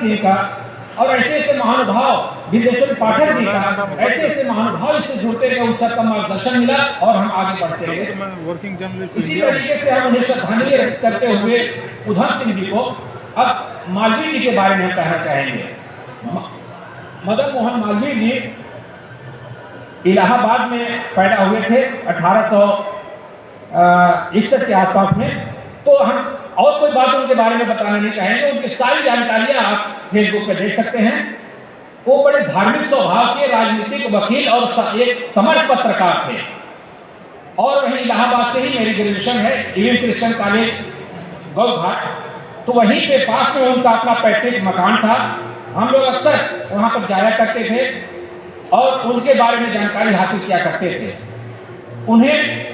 सिंह का और ऐसे ऐसे महानुभाव विदेशर पाठक जी का, ऐसे ऐसे महानुभाव इससे जुड़ते गए, उन सबका मार्गदर्शन मिला और हम आगे बढ़ते गए। इसी तरीके से हम उन्हें श्रद्धांजलि अर्पित करते हुए उधम सिंह जी को अब मालवीय जी के बारे में कहना चाहेंगे। मदन मोहन मालवीय जी इलाहाबाद में पैदा हुए थे 1861 के आसपास में। तो हम और कोई बात उनके बारे में बताना नहीं चाहेंगे, उनकी सारी जानकारियां आप फेसबुक पे देख सकते हैं। वो बड़े धार्मिक स्वभाव के राजनीतिक वकील और एक समर्थ पत्रकार थे। और वहीं इलाहाबाद से ही मेरी ग्रेजुएशन है, ईवीएम क्रिश्चियन कॉलेज गौघाट, तो वहीं पे पास में उनका अपना पैतृक मकान था। हम लोग अक्सर वहाँ पर जाया करते थे और उनके बारे में जानकारी हासिल किया करते थे। उन्हें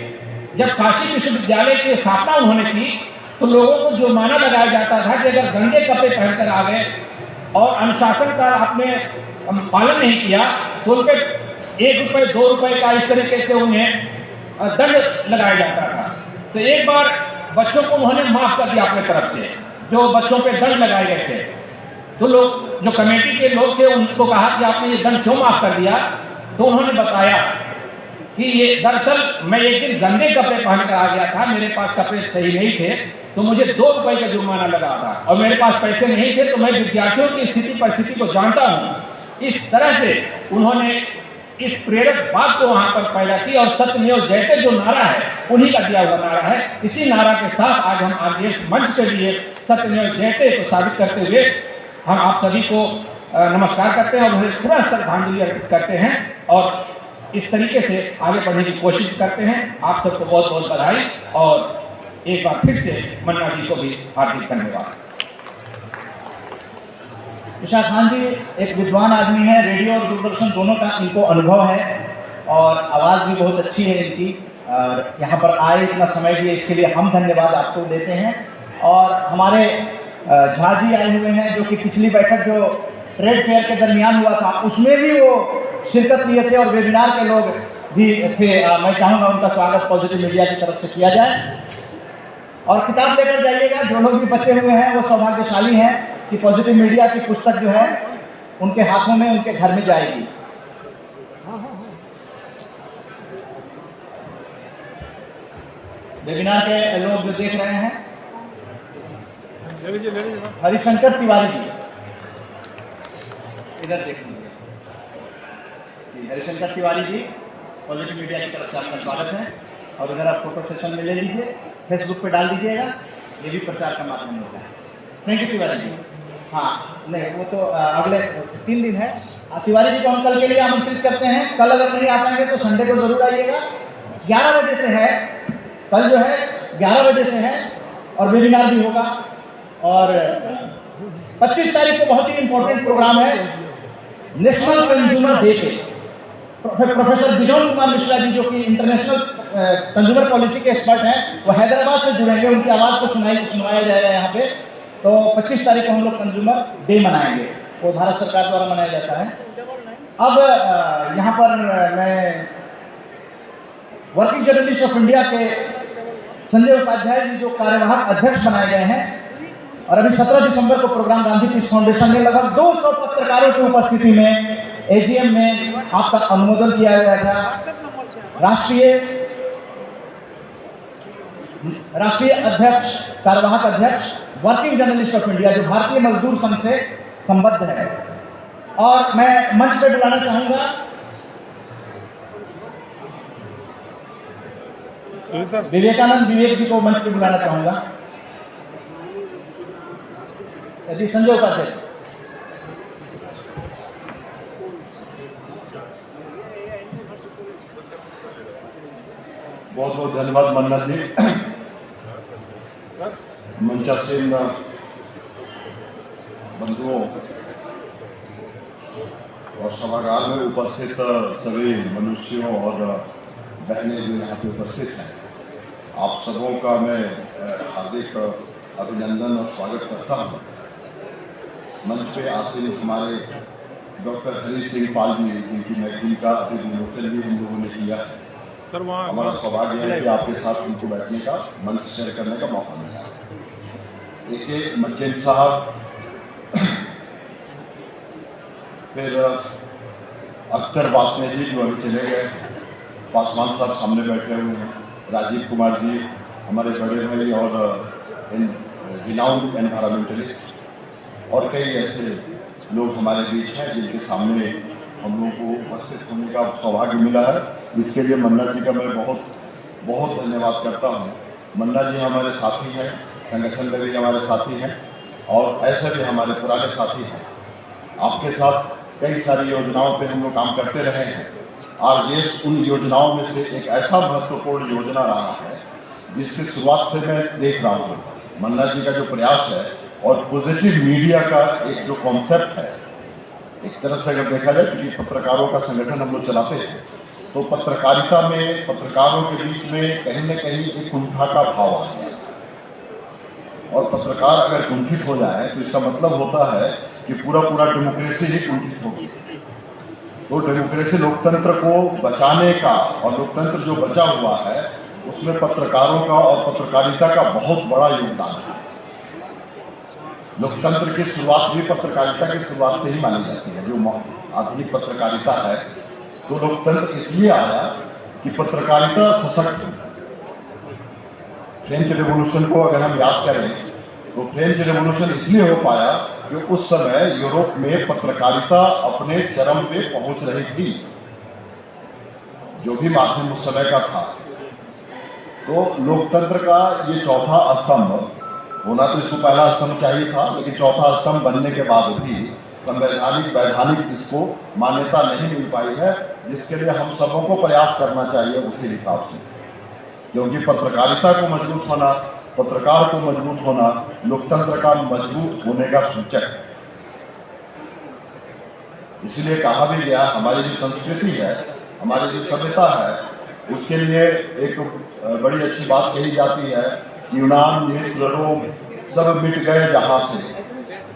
जब काशी विश्वविद्यालय की स्थापना उन्होंने की तो लोगों को जुर्माना लगाया जाता था कि अगर गंदे कपड़े पहनकर आ गए और अनुशासन का आपने पालन नहीं किया तो उन पर 1 रुपये 2 रुपये का इस तरीके से उन्हें दंड लगाया जाता था। तो एक बार बच्चों को उन्होंने माफ कर दिया अपने तरफ से, जो बच्चों पे दंड लगाए गए थे। तो लोग जो कमेटी के लोग थे उनको कहा कि आपने ये दंड क्यों माफ कर दिया, तो उन्होंने बताया कि ये दरअसल मैं एक दिन गंदे कपड़े पहन कर आ गया था, मेरे पास कपड़े सही नहीं थे तो मुझे 2 रुपये का जुर्माना लगा था और मेरे पास पैसे नहीं थे, तो मैं विद्यार्थियों की स्थिति परिस्थिति को जानता हूँ। इस तरह से उन्होंने इस प्रेरक बात को वहाँ पर पैदा की और सत्यमेव जयते जो नारा है उन्हीं का दिया हुआ नारा है। इसी नारा के साथ आज हम आगे इस मंच के लिए सत्यमेव जयते को साबित करते हुए हम आप सभी को नमस्कार करते हैं और उन्हें पूरा श्रद्धांजलि अर्पित करते हैं और इस तरीके से आगे बढ़ने की कोशिश करते हैं। आप सबको बहुत बहुत बधाई और एक बार फिर से मन्ना जी को भी हार्दिक धन्यवाद। विशाल खान जी एक विद्वान आदमी है, रेडियो और दूरदर्शन दोनों का इनको अनुभव है और आवाज़ भी बहुत अच्छी है इनकी, और यहाँ पर आए इतना समय दिए इसके लिए हम धन्यवाद आपको देते हैं। और हमारे झा जी आए हुए हैं जो कि पिछली बैठक जो ट्रेड फेयर के दरमियान हुआ था उसमें भी वो शिरकत लिए थे और वेबिनार के लोग भी थे। मैं चाहूँगा उनका स्वागत पॉजिटिव मीडिया की तरफ से किया जाए और किताब लेकर जाइएगा। जो लोग भी बचे हुए हैं वो सौभाग्यशाली हैं कि पॉजिटिव मीडिया की पुस्तक जो है उनके हाथों में उनके घर में जाएगी। वेबिनार के लोग जो देख रहे हैं, हरिशंकर तिवारी जी इधर देख लीजिए। हरिशंकर तिवारी जी पॉजिटिव मीडिया की तरफ से आपका स्वागत है और इधर आप फोटो सेशन में ले लीजिए, फेसबुक पे डाल दीजिएगा, ये भी प्रचार का माध्यम होता है। Thank you Tiwari ji. हाँ नहीं वो तो अगले 3 दिन है। तिवारी जी को हम कल के लिए आमंत्रित करते हैं। कल अगर नहीं आ पाएंगे तो संडे को जरूर आइएगा। 11 बजे से है, कल जो है 11 बजे से है और वेबिनार भी होगा। और 25 तारीख को बहुत ही इंपॉर्टेंट प्रोग्राम है, नेशनल कंज्यूमर डे पे प्रोफेसर विजय कुमार मिश्रा जी जो कि इंटरनेशनल कंज्यूमर पॉलिसी के एक्सपर्ट हैं वो हैदराबाद से जुड़ेंगे, उनकी आवाज़ को सुनवाया जाएगा यहाँ पे। तो 25 तारीख को हम लोग कंज्यूमर डे मनाएंगे, वो भारत सरकार द्वारा मनाया जाता है। अब यहाँ पर मैं वर्किंग जर्नलिस्ट ऑफ इंडिया के संजय उपाध्याय जी जो कार्यवाहक अध्यक्ष बनाए गए हैं और अभी 17 दिसंबर को प्रोग्राम गांधी पीस फाउंडेशन में लगभग 200 पत्रकारों की उपस्थिति में एजीएम में आपका अनुमोदन किया गया था। राष्ट्रीय अध्यक्ष, कार्यवाहक अध्यक्ष वर्किंग जर्नलिस्ट ऑफ इंडिया जो भारतीय मजदूर संघ से संबद्ध है। और मैं मंच पे बुलाना चाहूंगा विवेकानंद विवेक जी को मंच पे बुलाना चाहूंगा। जी संजय उपाध्याय। बहुत बहुत धन्यवाद मन्नत जी। मंचासीन बंधुओं और सभागार में उपस्थित सभी मनुष्यों और बहनें जो यहाँ पे उपस्थित हैं, आप सबों का मैं हार्दिक अभिनंदन और स्वागत करता हूँ। मंच पे आसीन हमारे डॉक्टर हरी सिंह पाल जी, जिनकी मैगजीन का अभी विमोचन भी हम लोगों ने किया है। हमारा सौभाग्य है कि आपके साथ उनको बैठने का, मंच शेयर करने का मौका मिला। एक मज्जिद साहब फिर अख्तर वासने जी जो अभी चले गए, पासवान साहब सामने बैठे हुए हैं, राजीव कुमार जी हमारे बड़े भाई और रिनाउंड एनवायरमेंटलिस्ट, और कई ऐसे लोग हमारे बीच हैं जिनके सामने हम लोगों को उपस्थित होने का सौभाग्य मिला है। इसके लिए मन्ना जी का मैं बहुत बहुत धन्यवाद करता हूँ। मन्ना जी हमारे साथी हैं, संगठन में भी हमारे साथी हैं और ऐसे भी हमारे पुराने साथी हैं। आपके साथ कई सारी योजनाओं पे हम लोग काम करते रहे हैं। आरजेएस उन योजनाओं में से एक ऐसा महत्वपूर्ण योजना रहा है जिसकी शुरुआत से मैं देख रहा हूँ। मन्ना जी का जो प्रयास है और पॉजिटिव मीडिया का एक जो कॉन्सेप्ट है, एक तरह से अगर देखा जाए क्योंकि पत्रकारों का संगठन हम लोग चलाते हैं, तो पत्रकारिता में पत्रकारों के बीच में कहीं न कहीं एक कुंठा का भाव आ गया, और पत्रकार अगर कुंठित हो जाए तो इसका मतलब होता है कि पूरा डेमोक्रेसी ही कुंठित होगी। तो डेमोक्रेसी लोकतंत्र को बचाने का, और लोकतंत्र जो बचा हुआ है उसमें पत्रकारों का और पत्रकारिता का बहुत बड़ा योगदान है। लोकतंत्र की शुरुआत भी पत्रकारिता की शुरुआत से ही मानी जाती है। जो आधुनिक पत्रकारिता है, तो लोकतंत्र इसलिए आया कि पत्रकारिता सशक्त। फ्रेंच रेवोल्यूशन को अगर हम याद करें तो फ्रेंच रेवोल्यूशन इसलिए हो पाया कि उस समय यूरोप में पत्रकारिता अपने चरम पे पहुंच रही थी। जो भी माध्यम उस समय का था, तो लोकतंत्र का ये चौथा स्तंभ होना, तो इसको पहला स्तंभ चाहिए था, लेकिन चौथा स्तंभ बनने के बाद भी संवैधानिक वैधानिक इसको मान्यता नहीं मिल पाई है, जिसके लिए हम सबों को प्रयास करना चाहिए उसी हिसाब से। क्योंकि पत्रकारिता को मजबूत होना, पत्रकार को मजबूत होना लोकतंत्र का मजबूत होने का सूचक है। इसलिए कहा भी गया, हमारी जो संस्कृति है, हमारी जो सभ्यता है, उसके लिए एक बड़ी अच्छी बात कही जाती है, यूनान मिस्र रोम सब मिट गए जहां से,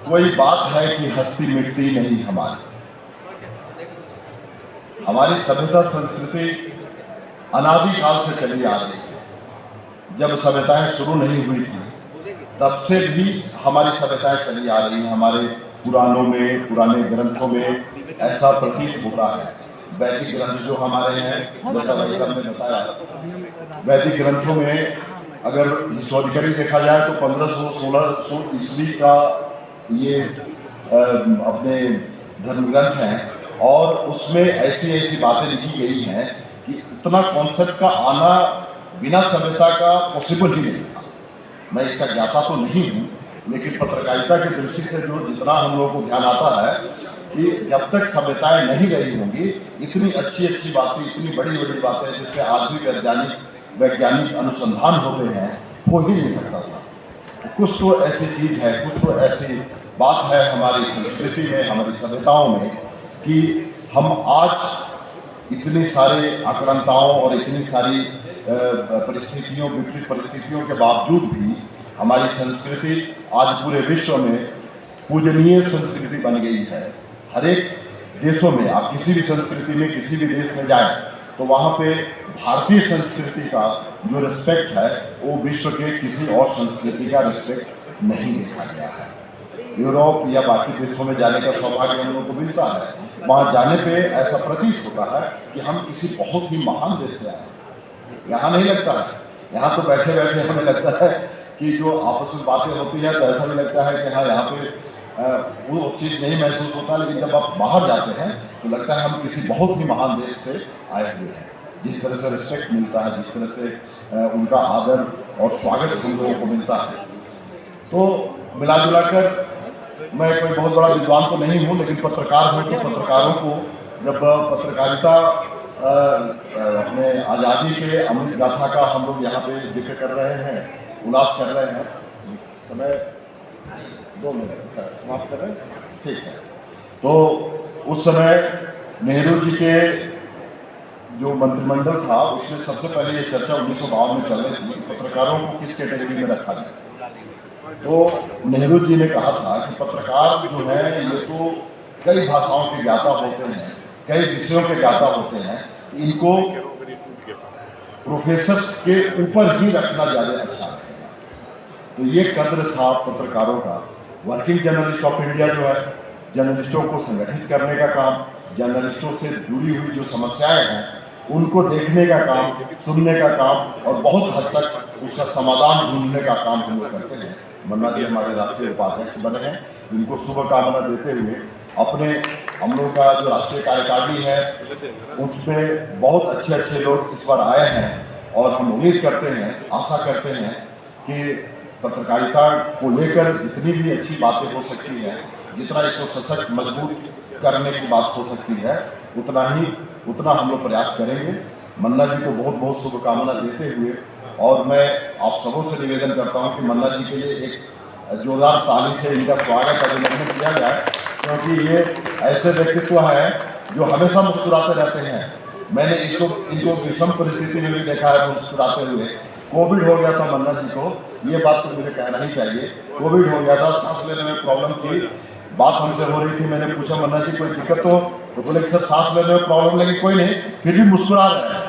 कोई बात है कि हस्ती मिटती नहीं हमारी। हमारी सभ्यता संस्कृति अनादिकाल से चली आ रही है। जब सभ्यताएं शुरू नहीं हुई थी तब से भी हमारी सभ्यताएं चली आ रही हैं। हमारे पुराणों में, पुराने ग्रंथों में ऐसा प्रतीत होता है। वैदिक ग्रंथ जो हमारे हैं, जैसा भाई साहब ने बताया, वैदिक ग्रंथों में अगर हिस्टोरिकली देखा जाए तो 1500-1600 ईस्वी का ये अपने धर्म ग्रंथ हैं, और उसमें ऐसी ऐसी बातें लिखी गई हैं कि इतना कॉन्सेप्ट का आना बिना सभ्यता का पॉसिबल ही नहीं था। मैं इसका ज्ञाता तो नहीं हूँ, लेकिन पत्रकारिता की दृष्टि से जो जितना हम लोगों को ध्यान आता है कि जब तक सभ्यताएं नहीं रही होंगी, इतनी अच्छी अच्छी बातें, इतनी बड़ी बड़ी बातें जिससे आज भी वैज्ञानिक अनुसंधान होते हैं, हो ही नहीं सकता था। कुछ तो ऐसी चीज़ है, कुछ तो ऐसी बात है हमारी संस्कृति में, हमारी सभ्यताओं में, कि हम आज इतनी सारी आक्रांताओं और इतनी सारी परिस्थितियों, विपरीत परिस्थितियों के बावजूद भी हमारी संस्कृति आज पूरे विश्व में पूजनीय संस्कृति बन गई है। हर एक देशों में, आप किसी भी संस्कृति में, किसी भी देश में जाएं, तो वहाँ पे भारतीय संस्कृति का जो रिस्पेक्ट है वो विश्व के किसी और संस्कृति का रिस्पेक्ट नहीं देखा गया है। यूरोप या बाकी देशों में जाने का सौभाग्य हम लोगों को मिलता है। वहाँ जाने पे ऐसा प्रतीत होता है कि हम किसी बहुत ही महान देश से आए हैं। यहाँ नहीं लगता है, यहाँ तो बैठे बैठे हमें लगता है कि जो आपस में बातें होती हैं तो ऐसा भी लगता है कि हाँ, यहाँ पे वो चीज़ नहीं महसूस होता, लेकिन जब आप बाहर जाते हैं तो लगता है हम किसी बहुत ही महान देश से आए हुए हैं। जिस तरह से रिस्पेक्ट मिलता है, जिस तरह से उनका आदर और स्वागत हम लोगों को मिलता है, तो मिला जुला कर मैं कोई बहुत बड़ा विद्वान तो नहीं हूँ, लेकिन पत्रकार हूँ। तो पत्रकारों को जब पत्रकारिता अपने आज़ादी के अमृत गाथा का हम लोग यहाँ पे जिक्र कर रहे हैं, उल्लास कर रहे हैं, समय 2 मिनट समाप्त कर रहे हैं, ठीक है। तो उस समय नेहरू जी के जो मंत्रिमंडल था उसमें सबसे पहले ये चर्चा 1952 में चल रही थी, पत्रकारों को किस कैटेगरी में रखा जाए। तो नेहरू जी ने कहा था कि पत्रकार जो है ये तो कई भाषाओं के ज्ञाता होते हैं, कई विषयों के ज्ञाता होते हैं, इनको प्रोफेसर के ऊपर ही रखना ज़्यादा अच्छा है। तो ये कद्र था पत्रकारों का। वर्किंग जर्नलिस्ट ऑफ इंडिया जो है जर्नलिस्टों को संगठित करने का काम, जर्नलिस्टों से जुड़ी हुई जो समस्याएं हैं उनको देखने का काम, सुनने का काम और बहुत हद तक उसका समाधान ढूंढने का काम हम लोग करते हैं। मन्ना जी हमारे राष्ट्रीय उपाध्यक्ष बने हैं, इनको शुभकामना देते हुए अपने हम लोग का जो राष्ट्रीय कार्यकारिणी है उसमें बहुत अच्छे लोग इस बार आए हैं और हम उम्मीद करते हैं, आशा करते हैं कि पत्रकारिता को लेकर जितनी भी अच्छी बातें हो सकती है, जितना इसको सशक्त मजबूत करने की बात हो सकती है, उतना हम लोग प्रयास करेंगे। मन्ना जी को बहुत बहुत शुभकामना देते हुए और मैं आप सबों से निवेदन करता हूं कि मन्ना जी के लिए एक जोरदार ताली से इनका स्वागत अभिनंदन किया जाए, क्योंकि ये ऐसे व्यक्तित्व हैं जो हमेशा मुस्कुराते रहते हैं। मैंने इनको विषम परिस्थिति में भी देखा है मुस्कुराते हुए। कोविड हो गया था मन्ना जी को, ये बात तो मुझे कहना ही चाहिए, कोविड हो गया था, सांस लेने में प्रॉब्लम थी, बात हमसे हो रही थी, मैंने पूछा मन्ना जी कोई दिक्कत तो बोले कि सर सांस लेने में प्रॉब्लम लगी, कोई नहीं, फिर भी मुस्कुरा रहे हैं।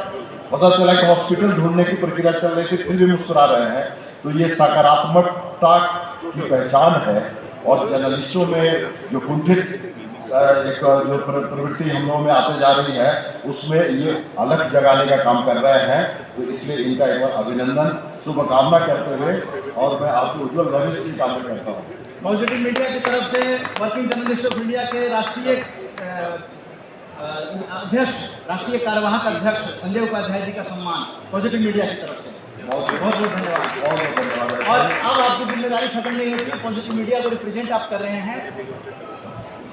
पता चला कि हॉस्पिटल ढूंढने की प्रक्रिया चल रही थी, फिर भी मुस्कुरा रहे हैं। तो ये सकारात्मकता की पहचान है और जर्नलिस्टों में जो कुंठित एक जो प्रवृत्ति हम लोगों में आते जा रही है उसमें ये अलग जगाने का काम कर रहे हैं। तो इसलिए इनका एक बार अभिनंदन, शुभकामना करते हुए और मैं आपको उज्जवल भविष्य की कामना करता हूँ। पॉजिटिव मीडिया की तरफ से वर्किंग जर्नलिस्ट ऑफ इंडिया के राष्ट्रीय अध्यक्ष, राष्ट्रीय कार्यवाहक अध्यक्ष संजय उपाध्याय जी का सम्मान पॉजिटिव मीडिया की तरफ से बहुत बहुत धन्यवाद। और अब आपकी जिम्मेदारी खत्म नहीं होती, पॉजिटिव मीडिया को रिप्रेजेंट आप कर रहे हैं।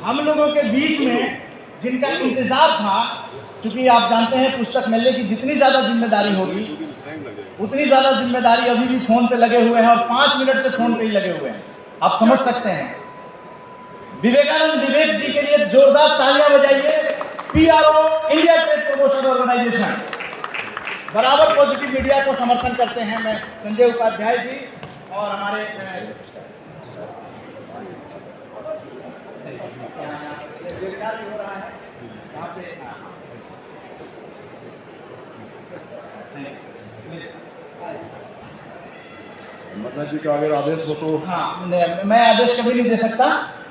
हम लोगों के बीच में जिनका इंतजार था, क्योंकि आप जानते हैं पुस्तक मेले की जितनी ज़्यादा जिम्मेदारी होगी उतनी ज़्यादा जिम्मेदारी अभी भी फ़ोन पे लगे हुए हैं और 5 मिनट से फ़ोन पे ही लगे हुए हैं, आप समझ सकते हैं। विवेकानंद विवेक जी के लिए जोरदार तालियां बजाइए। PRO India trade promotion organisation बराबर पॉजिटिव मीडिया को समर्थन करते हैं। मैं संजय उपाध्याय जी और हमारे हो रहा है यहाँ पे मन्ना जी का अगर आदेश हो तो। हाँ, मैं आदेश कभी नहीं दे सकता।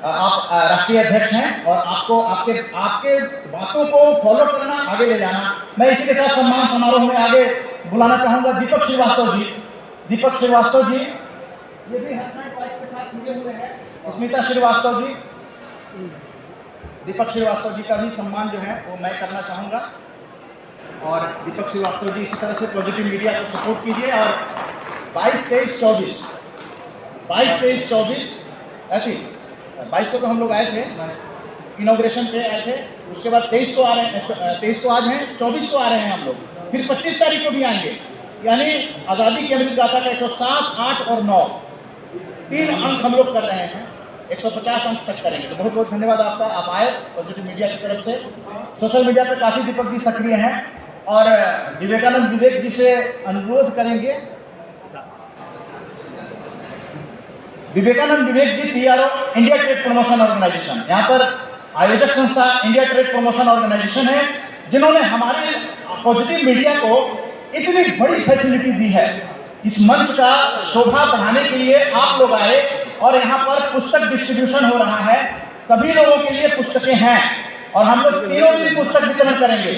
आप राष्ट्रीय अध्यक्ष हैं और आपको आपके बातों को फॉलो करना, आगे ले जाना। मैं इसी के साथ सम्मान समारोह में आगे बुलाना चाहूँगा दीपक श्रीवास्तव जी। दीपक श्रीवास्तव जी ये भी हस्बैंड वाइफ के साथ जुड़े हुए हैं। स्मिता श्रीवास्तव जी, दीपक श्रीवास्तव जी का भी सम्मान जो है वो मैं करना चाहूँगा। और दीपक श्रीवास्तव जी इसी तरह से पॉजिटिव मीडिया को सपोर्ट कीजिए। और 22, 23, 24 ऐसी 22 को तो हम लोग आए थे, इनॉग्रेशन पे आए थे, उसके बाद 23 को आ रहे हैं, 23 को आज हैं, 24 को आ रहे हैं हम लोग, फिर 25 तारीख को भी आएंगे। यानी आज़ादी की अमृत गाथा का 107, 8 और 9 3 अंक हम लोग कर रहे हैं, 150 अंक तक करेंगे। तो बहुत बहुत धन्यवाद आपका, आप आए पॉजिटिव मीडिया की तरफ से। सोशल मीडिया पर काफ़ी दीपक जी सक्रिय हैं और विवेकानंद विवेक जी से अनुरोध करेंगे। Vivekanand Vivek ji PRO India trade promotion organisation, यहाँ पर आयोजक संस्था इंडिया ट्रेड प्रमोशन ऑर्गेनाइजेशन है, जिन्होंने हमारे पॉजिटिव मीडिया को इतनी बड़ी फैसिलिटी दी है। इस मंच का शोभा बढ़ाने के लिए आप लोग आए और यहाँ पर पुस्तक डिस्ट्रीब्यूशन हो रहा है, सभी लोगों के लिए पुस्तकें हैं और हम लोग 3 दिन पुस्तक वितरण करेंगे,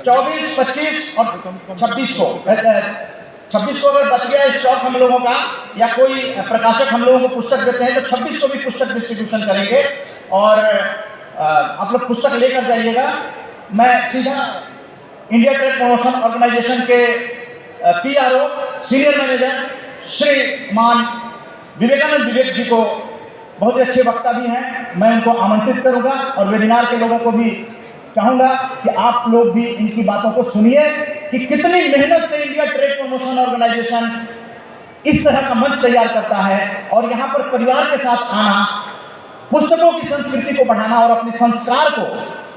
24, 25 और 26 को। 26 को अगर बच गया स्टॉक हम लोगों का या कोई प्रकाशक हम लोगों को पुस्तक देते हैं तो 26 को भी पुस्तक डिस्ट्रीब्यूशन करेंगे और आप लोग पुस्तक लेकर जाइएगा। मैं सीधा इंडिया ट्रेड प्रमोशन ऑर्गेनाइजेशन के PRO सीनियर मैनेजर श्रीमान विवेकानंद विवेक जी को, बहुत ही अच्छे वक्ता भी हैं, मैं उनको आमंत्रित करूंगा और वेबिनार के लोगों को भी चाहूँगा कि आप लोग भी इनकी बातों को सुनिए कि कितनी मेहनत से इंडिया ट्रेड प्रमोशन ऑर्गेनाइजेशन इस तरह का मंच तैयार करता है और यहाँ पर परिवार के साथ आना, पुस्तकों की संस्कृति को बढ़ाना और अपने संस्कार को,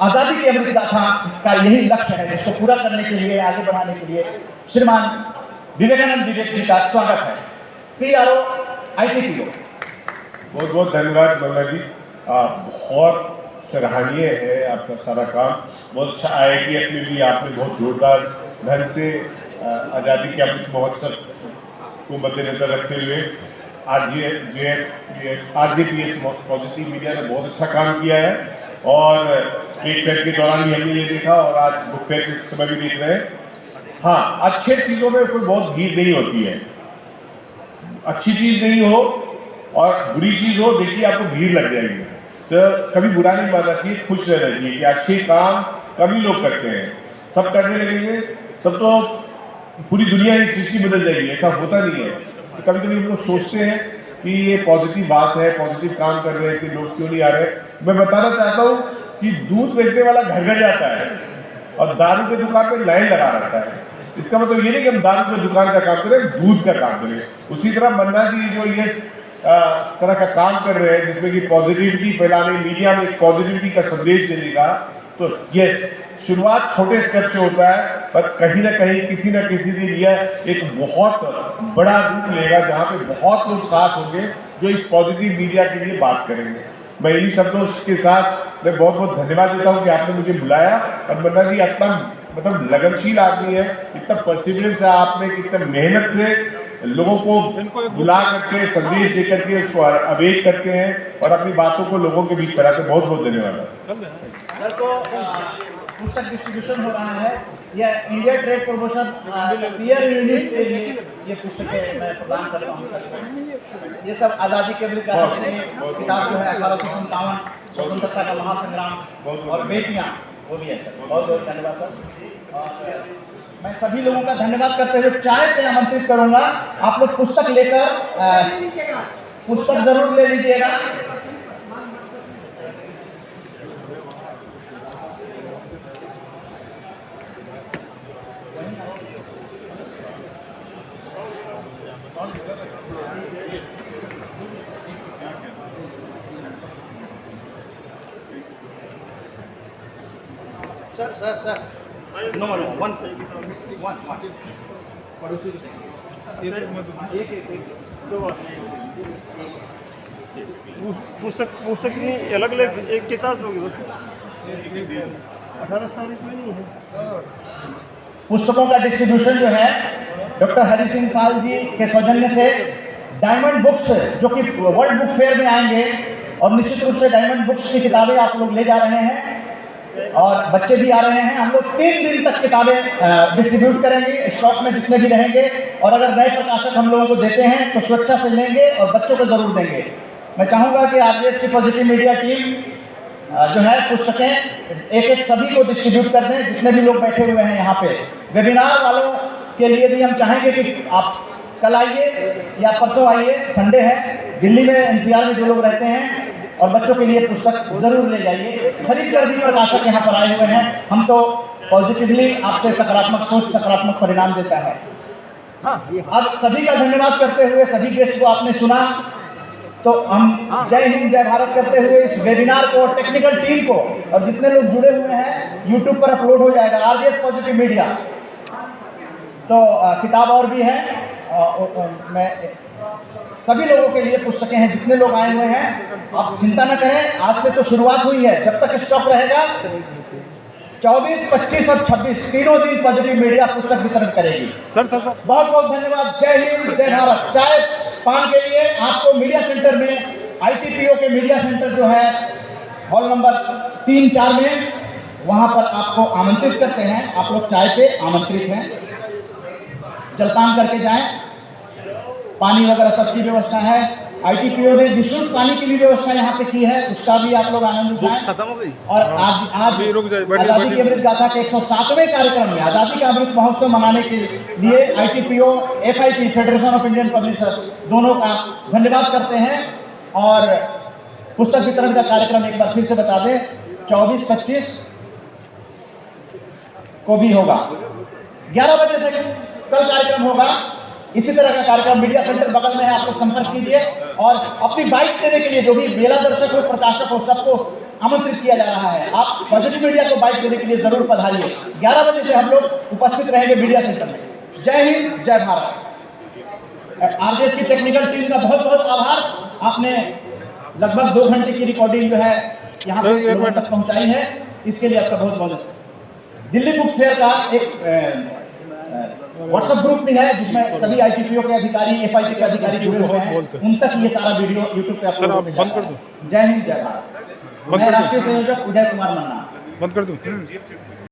आज़ादी की अमृत गाथा का यही लक्ष्य है, जिसको पूरा करने के लिए, आगे बढ़ाने के लिए श्रीमान विवेकानंद विवेक जी का स्वागत है। PRO ITPO। बहुत बहुत धन्यवाद मन्ना जी, बहुत सराहनीय है आपका सारा काम। बहुत अच्छा IITF में भी आपने बहुत जोरदार ढंग से आज़ादी के अमृत महोत्सव को मद्देनजर रखते हुए RJPS पॉजिटिव मीडिया ने बहुत अच्छा काम किया है और ट्रेड फेयर के दौरान भी हमने ये देखा और आज बुक फेयर के समय भी देख रहे हैं। हाँ, अच्छे चीज़ों में कोई बहुत भीड़ नहीं होती है, अच्छी चीज़ नहीं हो और बुरी चीज़ हो, देखिए आपको भीड़ लग जाएगी। तो कभी बुरा नहीं मानना चाहिए, खुश रहना चाहिए कि अच्छे काम कभी लोग करते हैं, सब करने लगेंगे तब तो पूरी दुनिया की सृष्टि बदल जाएगी। ऐसा होता नहीं है। तो कभी कभी हम लोग सोचते हैं कि ये पॉजिटिव बात है, पॉजिटिव काम कर रहे हैं कि लोग क्यों नहीं आ रहे। मैं बताना चाहता हूँ कि दूध बेचने वाला घर घर जाता है और दारू की दुकान पे लाइन लगा रहता है। इसका मतलब ये नहीं कि हम दारू की दुकान का काम करें, दूध का काम करें। उसी तरह मन्ना जी जो ये तरह का काम कर रहे हैं जिसमें कि पॉजिटिविटी फैलाने, मीडिया में पॉजिटिविटी का संदेश देने का, तो यस, शुरुआत छोटे स्टेप से होता है पर कहीं ना कहीं किसी न किसी दिन यह एक बहुत बड़ा रूप लेगा जहाँ पे बहुत लोग साथ होंगे जो इस पॉजिटिव मीडिया के लिए बात करेंगे। मैं इन्हीं शब्दों के साथ मैं बहुत बहुत धन्यवाद देता हूँ कि आपने मुझे बुलाया। और मन्ना जी इतना मतलब लगनशील आदमी है, इतना परसिवरेंस है आपने, कितना मेहनत से लोगों को बुला करके संदेश दे करके उसको अवेक करते हैं और अपनी बातों को लोगों के बीच फैलाते हैं। बहुत बहुत धन्यवाद सर। तो पुस्तक डिस्ट्रीब्यूशन हो रहा है, यह India trade promotion peer unit के लिए ये पुस्तकें मैं प्रदान करता हूँ सर। ये सब आज़ादी के अमृत काल के लिए किताब जो है 1857 स्वतंत्रता का महासंग्राम और बेटियाँ, वो भी है सर। बहुत बहुत धन्यवाद सर। और मैं सभी लोगों का धन्यवाद करते हुए चाय पे आमंत्रित करूंगा। आप लोग पुस्तक लेकर पुस्तक जरूर ले लीजिएगा। Sir sir sir no no one पड़ोसी पुस्तक की अलग अलग एक किताब होगी बस, 18 तारीख में नहीं है। पुस्तकों का डिस्ट्रीब्यूशन जो है डॉक्टर हरि सिंह पाल जी के सौजन्य से डायमंड बुक्स जो कि वर्ल्ड बुक फेयर में आएंगे और निश्चित रूप से डायमंड बुक्स की किताबें आप लोग ले जा रहे हैं और बच्चे भी आ रहे हैं। हम लोग 3 दिन तक किताबें डिस्ट्रीब्यूट करेंगे स्टॉक में जितने भी रहेंगे, और अगर नए प्रकाशक हम लोगों को देते हैं तो स्वेच्छा से लेंगे और बच्चों को जरूर देंगे। मैं चाहूँगा कि RJS की पॉजिटिव मीडिया टीम जो है पुस्तकें एक सभी को डिस्ट्रीब्यूट कर दें, जितने भी लोग बैठे हुए हैं यहाँ पे। वेबिनार वालों के लिए भी हम चाहेंगे कि आप कल आइए या परसों आइए, संडे है, दिल्ली में NCR में जो लोग रहते हैं, और बच्चों के लिए पुस्तक जरूर ले जाइए। खरीद कर भी प्रकाशक यहाँ पर आए हुए हैं। हम तो पॉजिटिवली आपसे सकारात्मक सोच सकारात्मक परिणाम देता है। अब सभी का धन्यवाद करते हुए, सभी गेस्ट को आपने सुना, तो हम जय हिंद जय भारत करते हुए इस वेबिनार को, टेक्निकल टीम को और जितने लोग जुड़े हुए हैं, यूट्यूब पर अपलोड हो जाएगा RJS पॉजिटिव मीडिया। तो किताब और भी है, मैं सभी लोगों के लिए पुस्तकें हैं, जितने लोग आए हुए हैं आप चिंता न करें। आज से तो शुरुआत हुई है, जब तक स्टॉक रहेगा 24, 25 और 26 तीनों दिन पॉजिटिव मीडिया पुस्तक वितरण करेगी। सर बहुत बहुत धन्यवाद। जय हिंद जय भारत। चाय पान के लिए आपको मीडिया सेंटर में, ITPO के मीडिया सेंटर जो है हॉल नंबर 3-4 में, वहाँ पर आपको आमंत्रित करते हैं। आप लोग चाय पे आमंत्रित हैं, जलपान करके जाएं। पानी वगैरह सबकी व्यवस्था है। ITPO ने निःशुल्क पानी की भी व्यवस्था यहाँ पे की है, उसका भी आप लोग आनंद उठाएं। खत्म हो गई। और आज आज़ादी के अमृत गाथा के 107वें कार्यक्रम में आज़ादी का अमृत महोत्सव मनाने के लिए ITPO, FIP, federation of Indian publishers, दोनों का धन्यवाद करते हैं। और पुस्तक वितरण का कार्यक्रम एक बार फिर से बता दें, 24-25 को भी होगा, 11 बजे से कल कार्यक्रम होगा। इसी तरह का कार्यक्रम मीडिया सेंटर बगल में है, आप लोग संपर्क कीजिए। और अपनी बाइक देने के लिए जो भी मेला दर्शक हो, प्रकाशक हो, सबको आमंत्रित किया जा रहा है। आप पॉजिटिव मीडिया को बाइक देने के लिए जरूर पधारिए। 11 बजे से हम लोग उपस्थित रहेंगे मीडिया सेंटर में। जय हिंद जय भारत। RJS की टेक्निकल टीम का बहुत बहुत आभार। आपने लगभग 2 घंटे की रिकॉर्डिंग जो है यहाँ पे तक पहुँचाई है, इसके लिए आपका बहुत बहुत। दिल्ली बुक फेयर का एक व्हाट्सएप ग्रुप भी है जिसमें सभी आईटीपीओ के अधिकारी, एफआईटी के अधिकारी जुड़े हुए हैं, उन तक ये सारा वीडियो यूट्यूब पे अपलोड हो जाता है। जय हिंद, जय भारत। मैं राष्ट्रीय संयोजक उदय कुमार मन्ना। बंद कर दूं।